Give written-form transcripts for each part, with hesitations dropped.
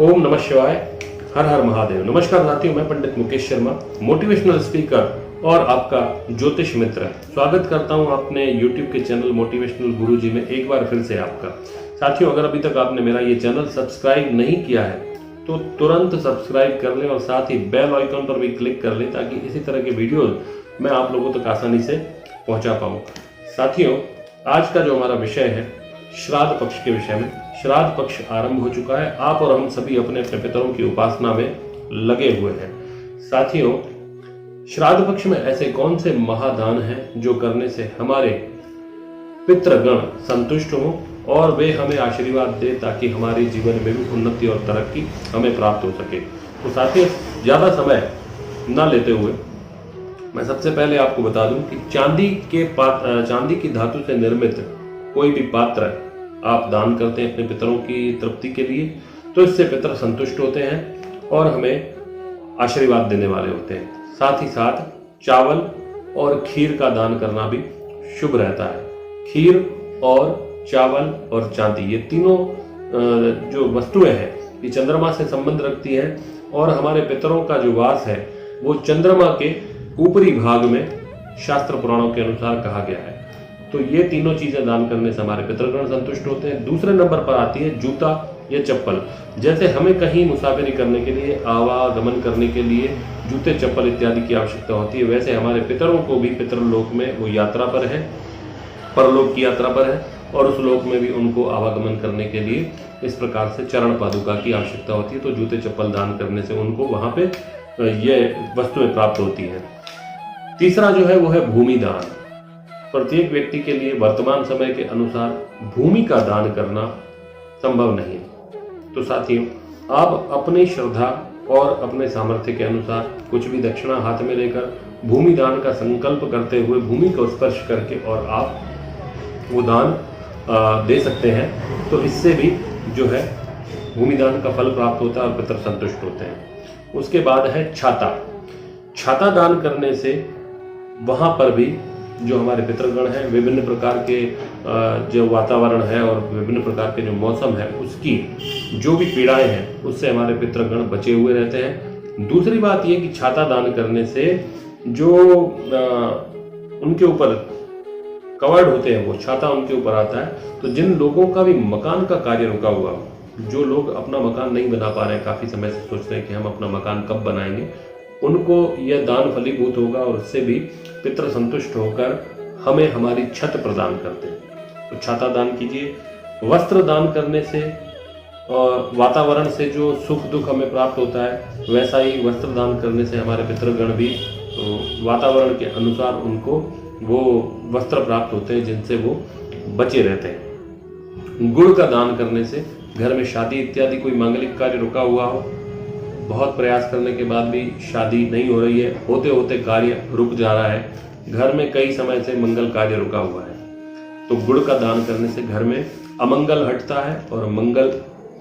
ओम नमः शिवाय। हर हर महादेव। नमस्कार साथियों, मैं पंडित मुकेश शर्मा, मोटिवेशनल स्पीकर और आपका ज्योतिष मित्र। स्वागत करता हूं अपने YouTube के चैनल मोटिवेशनल गुरुजी में एक बार फिर से आपका। साथियों, अगर अभी तक आपने मेरा ये चैनल सब्सक्राइब नहीं किया है तो तुरंत सब्सक्राइब कर लें और साथ ही बेल आइकन पर भी क्लिक कर लें ताकि इसी तरह के वीडियोज मैं आप लोगों तक आसानी से पहुंचा पाऊं। साथियों, आज का जो हमारा विषय है श्राद्ध पक्ष के विषय में। श्राद्ध पक्ष आरंभ हो चुका है। आप और हम सभी अपने अपने पितरों की उपासना में लगे हुए हैं। साथियों, श्राद्ध पक्ष में ऐसे कौन से महादान हैं जो करने से हमारे पितृगण संतुष्ट हों और वे हमें आशीर्वाद दे ताकि हमारे जीवन में भी उन्नति और तरक्की हमें प्राप्त हो सके। तो साथियों, ज्यादा समय न लेते हुए मैं सबसे पहले आपको बता दूं कि चांदी की धातु से निर्मित कोई भी पात्र आप दान करते हैं अपने पितरों की तृप्ति के लिए तो इससे पितर संतुष्ट होते हैं और हमें आशीर्वाद देने वाले होते हैं। साथ ही साथ चावल और खीर का दान करना भी शुभ रहता है। खीर और चावल और चांदी, ये तीनों जो वस्तुएं हैं ये चंद्रमा से संबंध रखती हैं और हमारे पितरों का जो वास है वो चंद्रमा के ऊपरी भाग में शास्त्र पुराणों के अनुसार कहा गया है। तो ये तीनों चीजें दान करने से हमारे पितृगण संतुष्ट होते हैं। दूसरे नंबर पर आती है जूता या चप्पल। जैसे हमें कहीं मुसाफिरी करने के लिए, आवागमन करने के लिए जूते चप्पल इत्यादि की आवश्यकता होती है, वैसे हमारे पितरों को भी पितरलोक में वो यात्रा पर है, परलोक की यात्रा पर है और उस लोक में भी उनको आवागमन करने के लिए इस प्रकार से चरण पादुका की आवश्यकता होती है। तो जूते चप्पल दान करने से उनको वहां पे ये वस्तुएं प्राप्त होती हैं। तीसरा जो है वो है भूमि दान। प्रत्येक व्यक्ति के लिए वर्तमान समय के अनुसार भूमि का दान करना संभव नहीं है। तो साथियों, आप अपनी श्रद्धा और अपने सामर्थ्य के अनुसार कुछ भी दक्षिणा हाथ में लेकर भूमि दान का संकल्प करते हुए भूमि को स्पर्श करके और आप वो दान दे सकते हैं। तो इससे भी जो है भूमि दान का फल प्राप्त होता है और पितर संतुष्ट होते हैं। उसके बाद है छाता। छाता दान करने से वहां पर भी जो हमारे पितृगण हैं, विभिन्न प्रकार के जो वातावरण है और विभिन्न प्रकार के जो मौसम है उसकी जो भी पीड़ाएं हैं उससे हमारे पितृगण बचे हुए रहते हैं। दूसरी बात यह कि छाता दान करने से जो उनके ऊपर कवर्ड होते हैं वो छाता उनके ऊपर आता है। तो जिन लोगों का भी मकान का कार्य रुका हुआ, जो लोग अपना मकान नहीं बना पा रहे हैं, काफी समय से सोच रहे हैं कि हम अपना मकान कब बनाएंगे, उनको यह दान फलीभूत होगा और उससे भी पितृ संतुष्ट होकर हमें हमारी छत प्रदान करते हैं। तो छाता दान कीजिए। वस्त्र दान करने से और वातावरण से जो सुख दुख हमें प्राप्त होता है वैसा ही वस्त्र दान करने से हमारे पितृगण भी तो वातावरण के अनुसार उनको वो वस्त्र प्राप्त होते हैं जिनसे वो बचे रहते हैं। गुड़ का दान करने से घर में शादी इत्यादि कोई मांगलिक कार्य रुका हुआ हो, बहुत प्रयास करने के बाद भी शादी नहीं हो रही है, होते होते कार्य रुक जा रहा है, घर में कई समय से मंगल कार्य रुका हुआ है, तो गुड़ का दान करने से घर में अमंगल हटता है और मंगल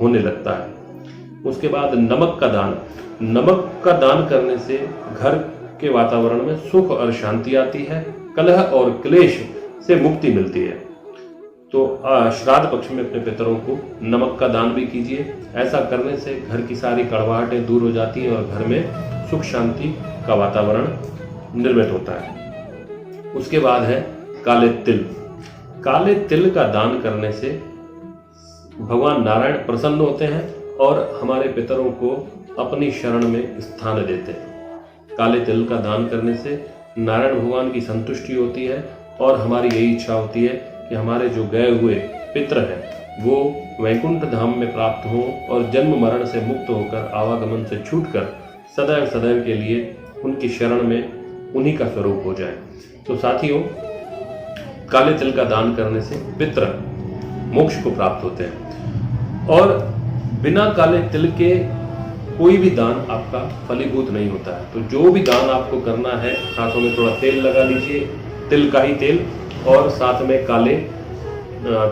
होने लगता है। उसके बाद नमक का दान। नमक का दान करने से घर के वातावरण में सुख और शांति आती है, कलह और क्लेश से मुक्ति मिलती है। तो श्राद्ध पक्ष में अपने पितरों को नमक का दान भी कीजिए। ऐसा करने से घर की सारी कड़वाहटें दूर हो जाती हैं और घर में सुख शांति का वातावरण निर्मित होता है। उसके बाद है काले तिल। काले तिल का दान करने से भगवान नारायण प्रसन्न होते हैं और हमारे पितरों को अपनी शरण में स्थान देते हैं। काले तिल का दान करने से नारायण भगवान की संतुष्टि होती है और हमारी यही इच्छा होती है कि हमारे जो गए हुए पितृ हैं वो वैकुंठ धाम में प्राप्त हों और जन्म मरण से मुक्त होकर आवागमन से छूटकर सदैव सदैव के लिए उनकी शरण में उन्हीं का स्वरूप हो जाए। तो साथियों, काले तिल का दान करने से पितृ मोक्ष को प्राप्त होते हैं और बिना काले तिल के कोई भी दान आपका फलीभूत नहीं होता है। तो जो भी दान आपको करना है, हाथों में थोड़ा तेल लगा लीजिए, तिल का ही तेल, और साथ में काले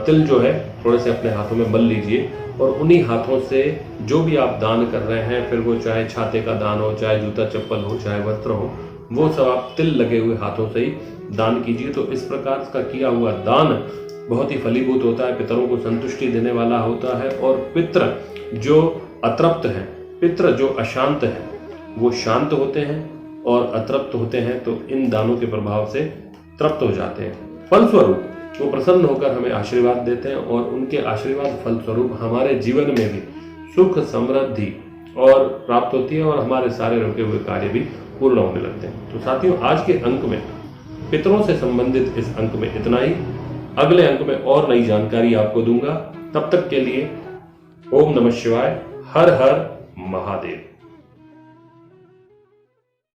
तिल जो है थोड़े से अपने हाथों में मल लीजिए और उन्हीं हाथों से जो भी आप दान कर रहे हैं, फिर वो चाहे छाते का दान हो, चाहे जूता चप्पल हो, चाहे वस्त्र हो, वो सब आप तिल लगे हुए हाथों से ही दान कीजिए। तो इस प्रकार का किया हुआ दान बहुत ही फलीभूत होता है, पितरों को संतुष्टि देने वाला होता है और पितृ जो अतृप्त हैं, पितृ जो अशांत हैं वो शांत होते हैं और अतृप्त होते हैं तो इन दानों के प्रभाव से तृप्त हो जाते हैं। फलस्वरूप वो प्रसन्न होकर हमें आशीर्वाद देते हैं और उनके आशीर्वाद फलस्वरूप हमारे जीवन में भी सुख समृद्धि और प्राप्त होती है और हमारे सारे रुके हुए कार्य भी पूर्ण होने लगते हैं। तो साथियों, आज के अंक में पितरों से संबंधित इस अंक में इतना ही। अगले अंक में और नई जानकारी आपको दूंगा। तब तक के लिए ओम नमः शिवाय, हर हर महादेव।